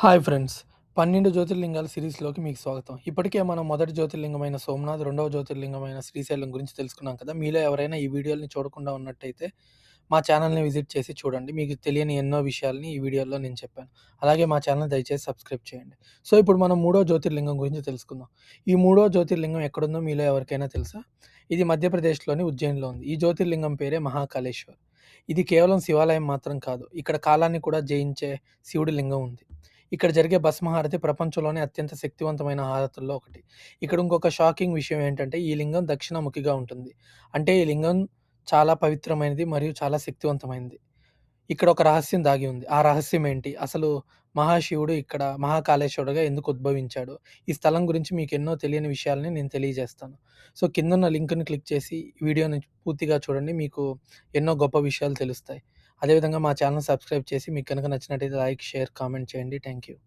Hi friends. 12 జ్యోతిర్లింగాల సిరీస్‌లోకి మీకు స్వాగతం. ఇప్పటికే మనం మొదటి జ్యోతిర్లింగమైన సోమనాథ్, రెండవ జ్యోతిర్లింగమైన శ్రీశైలం గురించి తెలుసుకున్నాం కదా! మీలో ఎవరైనా ఈ వీడియోలని చూడకుండా ఉన్నట్టయితే మా ఛానల్‌ని విజిట్ చేసి చూడండి. మీకు తెలియని ఎన్నో విషయాల్ని ఈ వీడియోలో నేను చెప్పాను. అలాగే మా ఛానల్‌ని దయచేసి సబ్స్క్రైబ్ చేయండి. సో, ఇప్పుడు మనం మూడో జ్యోతిర్లింగం గురించి తెలుసుకుందాం. ఈ మూడో జ్యోతిర్లింగం ఎక్కడుందో మీలో ఎవరికైనా తెలుసా? ఇది మధ్యప్రదేశ్‌లోని ఉజ్జయిన్‌లో ఉంది. ఈ జ్యోతిర్లింగం పేరే మహాకాళేశ్వర్. ఇది కేవలం శివాలయం మాత్రం కాదు. ఇక్కడ కాలాన్ని కూడా జయించే శివుడి లింగం ఉంది. ఇక్కడ జరిగే భస్మహారతి ప్రపంచంలోనే అత్యంత శక్తివంతమైన హారతుల్లో ఒకటి. ఇక్కడ ఇంకొక షాకింగ్ విషయం ఏంటంటే, ఈ లింగం దక్షిణముఖిగా ఉంటుంది. అంటే ఈ లింగం చాలా పవిత్రమైనది మరియు చాలా శక్తివంతమైనది. ఇక్కడ ఒక రహస్యం దాగి ఉంది. ఆ రహస్యం ఏంటి? అసలు మహాశివుడు ఇక్కడ మహాకాళేశ్వరుడుగా ఎందుకు ఉద్భవించాడు? ఈ స్థలం గురించి మీకు ఎన్నో తెలియని విషయాలని నేను తెలియజేస్తాను. సో, కిందున్న లింక్‌ని క్లిక్ చేసి వీడియోని పూర్తిగా చూడండి. మీకు ఎన్నో గొప్ప విషయాలు తెలుస్తాయి. అదేవిధంగా మా ఛానెల్ సబ్స్క్రైబ్ చేసి మీకు గనుక నచ్చినట్టయితే లైక్, షేర్, కామెంట్ చేయండి. Thank you.